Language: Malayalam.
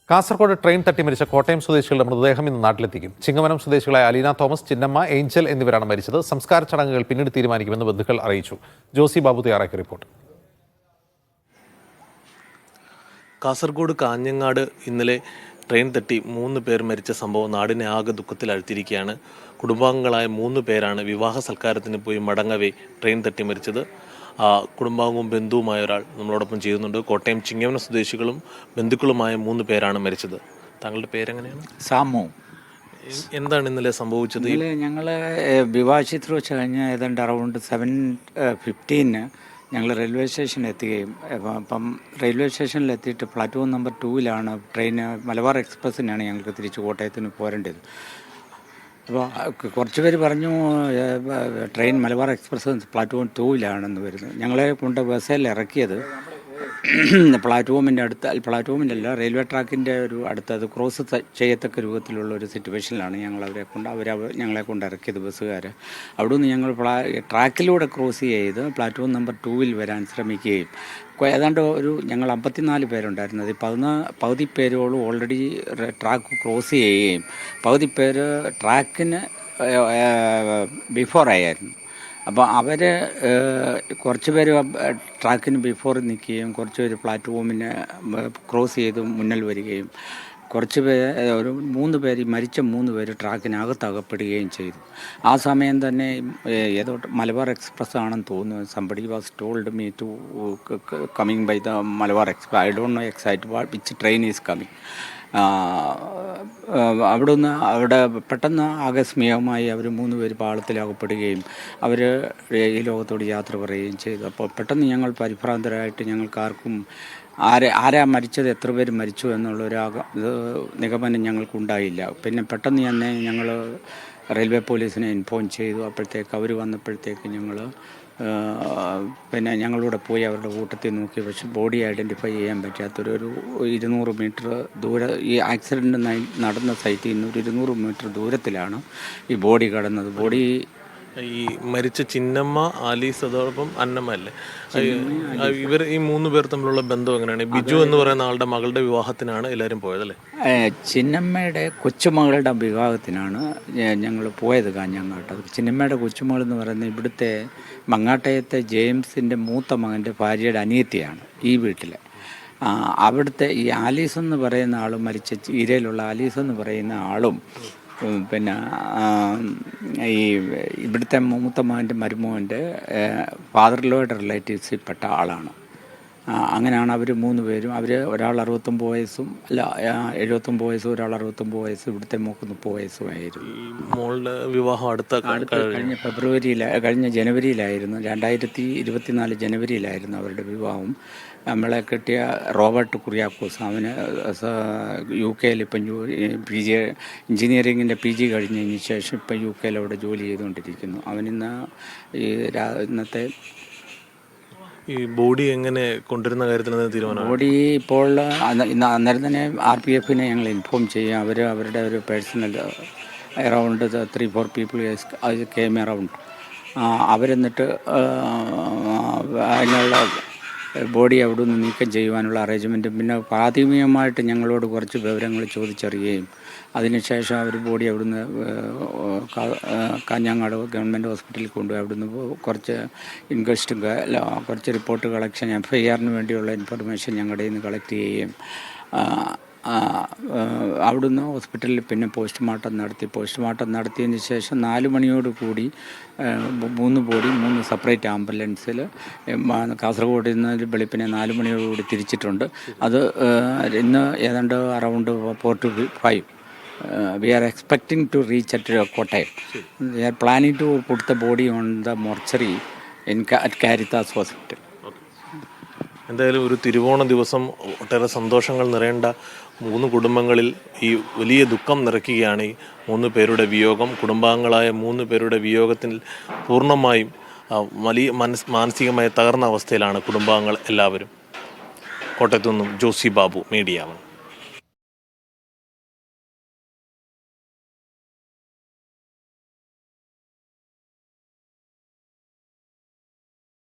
കാസർഗോഡ് ട്രെയിൻ തട്ടി മരിച്ച കോട്ടയം സ്വദേശികളുടെ മൃതദേഹം ഇന്ന് നാട്ടിലെത്തിക്കും. ചിങ്ങവനം സ്വദേശികളായ അലീന തോമസ്, ചിന്നമ്മ, ഏഞ്ചൽ എന്നിവരാണ് മരിച്ചത്. സംസ്കാര ചടങ്ങുകൾ പിന്നീട് തീരുമാനിക്കുമെന്ന് ബന്ധുക്കൾ അറിയിച്ചു. ജോസി ബാബു തയ്യാറാക്കിയ റിപ്പോർട്ട്. കാസർഗോഡ് കാഞ്ഞങ്ങാട് ഇന്നലെ ട്രെയിൻ തട്ടി 3 പേർ മരിച്ച സംഭവം നാടിനെ ആകെ ദുഃഖത്തിലാഴ്ത്തിയിരിക്കുകയാണ്. കുടുംബാംഗങ്ങളായ 3 പേരാണ് വിവാഹ സൽക്കാരത്തിന് പോയി മടങ്ങവേ ട്രെയിൻ തട്ടി മരിച്ചത്. കുടുംബാംഗവും ബന്ധുവുമായ ഒരാൾ നമ്മളോടൊപ്പം ചെയ്യുന്നുണ്ട്. കോട്ടയം ചിങ്ങവനം സ്വദേശികളും ബന്ധുക്കളുമായ 3 പേരാണ് മരിച്ചത്. താങ്കളുടെ പേരെങ്ങനെയാണ്? സാമു. എന്താണ് ഇന്നലെ സംഭവിച്ചത്? ഞങ്ങൾ വിവാഹ ശുശ്രൂഷ കഴിഞ്ഞ് ഏതാണ്ട് അറൗണ്ട് 7:15 ഞങ്ങൾ റെയിൽവേ സ്റ്റേഷനിൽ എത്തുകയും അപ്പം റെയിൽവേ സ്റ്റേഷനിൽ എത്തിയിട്ട് പ്ലാറ്റ്ഫോം നമ്പർ 2-ലാണ് ട്രെയിൻ മലബാർ എക്സ്പ്രസ്സിനാണ് ഞങ്ങൾക്ക് തിരിച്ച് കോട്ടയത്തിന് പോരേണ്ടത്. അപ്പോൾ കുറച്ച് പേര് പറഞ്ഞു ട്രെയിൻ മലബാർ എക്സ്പ്രസ് പ്ലാറ്റ്ഫോം 2-ലാണെന്ന് വരുന്നത്. ഞങ്ങളെ കൊണ്ട് ബസ്സിൽ ഇറക്കിയത് പ്ലാറ്റ്ഫോമിൻ്റെ പ്ലാറ്റ്ഫോമിൻ്റെ അല്ല, റെയിൽവേ ട്രാക്കിൻ്റെ ഒരു അടുത്തത് ക്രോസ് ചെയ്യത്തക്ക രൂപത്തിലുള്ള ഒരു സിറ്റുവേഷനിലാണ് ഞങ്ങളെ കൊണ്ട് ഇറക്കിയത് ബസ്സുകാർ. അവിടെ നിന്ന് ഞങ്ങൾ ട്രാക്കിലൂടെ ക്രോസ് ചെയ്ത് പ്ലാറ്റ്ഫോം നമ്പർ 2-ൽ വരാൻ ശ്രമിക്കുകയും ഏതാണ്ട് ഞങ്ങൾ 54 പേരുണ്ടായിരുന്നത്. പകുതി പേരോളം ഓൾറെഡി ട്രാക്ക് ക്രോസ് ചെയ്യുകയും പകുതി പേര് ട്രാക്കിന് ബിഫോറായിരുന്നു. അപ്പോൾ അവർ കുറച്ച് പേര് ട്രാക്കിന് ബിഫോർ നിൽക്കുകയും കുറച്ച് പേര് പ്ലാറ്റ്ഫോമിന് ക്രോസ് ചെയ്ത് മുന്നിൽ വരികയും കുറച്ച് ഒരു 3 പേര് മരിച്ച 3 പേര് ട്രാക്കിനകത്ത് അകപ്പെടുകയും ചെയ്തു. ആ സമയം തന്നെ ഏതോ മലബാർ എക്സ്പ്രസ് ആണെന്ന് തോന്നുന്നു. Somebody was told me to coming by the Malabar express. I don't know exact which train is coming. അവിടെ പെട്ടെന്ന് ആകസ്മികമായി അവർ 3 പേര് പാളത്തിലകപ്പെടുകയും അവർ ഈ ലോകത്തോട് യാത്ര പറയുകയും ചെയ്തു. അപ്പോൾ പെട്ടെന്ന് ഞങ്ങൾ പരിഭ്രാന്തരായിട്ട് ഞങ്ങൾക്കാർക്കും ആരാ മരിച്ചത്, എത്ര പേര് മരിച്ചു എന്നുള്ളൊരു നിഗമനം ഞങ്ങൾക്കുണ്ടായില്ല. പിന്നെ പെട്ടെന്ന് തന്നെ ഞങ്ങൾ റെയിൽവേ പോലീസിനെ ഇൻഫോം ചെയ്തു. അപ്പോഴത്തേക്ക് അവർ വന്നപ്പോഴത്തേക്ക് പിന്നെ ഞങ്ങളിവിടെ പോയി അവരുടെ കൂട്ടത്തിൽ നോക്കി. പക്ഷേ ബോഡി ഐഡൻറ്റിഫൈ ചെയ്യാൻ പറ്റാത്തൊരു 200 മീറ്റർ ഈ ആക്സിഡൻറ്റ് നടന്ന സൈറ്റിൽ നിന്ന് ഒരു 200 മീറ്റർ ദൂരത്തിലാണ് ഈ ബോഡി കടന്നത്. ബോഡി ഈ മരിച്ച ചിന്നമ്മ, ആലീസ്, അതോടൊപ്പം അന്നമ്മ അല്ലേ, ഇവർ ഈ 3 പേർ തമ്മിലുള്ള ബന്ധം എങ്ങനെയാണ്? ബിജു എന്ന് പറയുന്ന ആളുടെ മകളുടെ വിവാഹത്തിനാണ് എല്ലാവരും പോയതല്ലേ? ചിന്നമ്മയുടെ കൊച്ചുമകളുടെ വിവാഹത്തിനാണ് ഞങ്ങൾ പോയത് കാഞ്ഞങ്ങാട്ട്. ചിന്നമ്മയുടെ കൊച്ചുമകൾ എന്ന് പറയുന്നത് ഇവിടുത്തെ മങ്ങാട്ടയത്തെ ജെയിംസിൻ്റെ മൂത്ത മകൻ്റെ ഭാര്യയുടെ അനിയത്തിയാണ് ഈ വീട്ടിലെ. അവിടുത്തെ ഈ ആലീസ് എന്ന് പറയുന്ന ആളും മരിച്ച ഈരയിലുള്ള ആലീസ് എന്ന് പറയുന്ന ആളും പിന്നെ ഈ ഇവിടുത്തെ മൂത്ത മകൻ്റെ മരുമോൻ്റെ ഫാദറിലോയുടെ റിലേറ്റീവ്സിൽപ്പെട്ട ആളാണ്. അങ്ങനെയാണ് അവർ 3 പേരും. ഒരാൾ 69 വയസ്സും 79 വയസ്സും, ഒരാൾ 69 വയസ്സും, ഇവിടുത്തെ മോക്ക് 30 വയസ്സുമായിരുന്നു. മോളുടെ വിവാഹം കഴിഞ്ഞ ജനുവരിയിലായിരുന്നു. 2024 ജനുവരിയിലായിരുന്നു അവരുടെ വിവാഹം. നമ്മളെ കിട്ടിയ റോബർട്ട് കുറിയാക്കോസ്, അവന് UK-യിൽ ഇപ്പം PG എഞ്ചിനീയറിങ്ങിൻ്റെ PG കഴിഞ്ഞതിന് ശേഷം ഇപ്പം UK-യിൽ അവിടെ ജോലി ചെയ്തുകൊണ്ടിരിക്കുന്നു. അവനിന്ന് ഇന്നത്തെ ഈ ബോഡി എങ്ങനെ കൊണ്ടുവരുന്ന കാര്യത്തിൽ തീരുമാനം? ബോഡി ഇപ്പോൾ അന്നേരം തന്നെ RPF-നെ ഞങ്ങൾ ഇൻഫോം ചെയ്യും. അവരുടെ ഒരു personal around 3-4 people came around. അവരെന്നിട്ട് അതിനുള്ള ബോഡി അവിടെ നിന്ന് നീക്കം ചെയ്യുവാനുള്ള അറേഞ്ച്മെൻറ്റും പിന്നെ പ്രാഥമികമായിട്ട് ഞങ്ങളോട് കുറച്ച് വിവരങ്ങൾ ചോദിച്ചറിയുകയും അതിനുശേഷം അവർ ബോഡി അവിടുന്ന് കാഞ്ഞങ്ങാട് ഗവൺമെൻറ് ഹോസ്പിറ്റലിൽ കൊണ്ടുപോയി അവിടുന്ന് കുറച്ച് ഇൻക്വസ്റ്റും കുറച്ച് റിപ്പോർട്ട് കളക്ഷൻ FIR-ന് വേണ്ടിയുള്ള ഇൻഫർമേഷൻ ഞങ്ങളുടെ നിന്ന് കളക്ട് ചെയ്യുകയും അവിടുന്ന് ഹോസ്പിറ്റലിൽ പിന്നെ പോസ്റ്റ്മോർട്ടം നടത്തിയതിന് ശേഷം 4 മണിയോട് കൂടി 3 ബോഡി 3 സെപ്പറേറ്റ് ആംബുലൻസിൽ കാസർഗോഡ് നിന്ന് വെളുപ്പിനെ 4 മണിയോടുകൂടി തിരിച്ചിട്ടുണ്ട്. അത് ഇന്ന് ഏതാണ്ട് around 4 to 5 we are expecting to reach at Kottayam. We are planning to put the body on the mortuary at Caritas Hospital. എന്തായാലും ഒരു തിരുവോണ ദിവസം ഒട്ടേറെ സന്തോഷങ്ങൾ നിറയേണ്ട 3 കുടുംബങ്ങളിൽ ഈ വലിയ ദുഃഖം നിറയ്ക്കുകയാണ് ഈ 3 പേരുടെ വിയോഗം. കുടുംബാംഗങ്ങളായ 3 പേരുടെ വിയോഗത്തിൽ പൂർണ്ണമായും വലിയ മാനസികമായി തകർന്ന അവസ്ഥയിലാണ് കുടുംബാംഗങ്ങൾ എല്ലാവരും. കോട്ടയത്തു നിന്നും ജോസി ബാബു, മീഡിയ 1.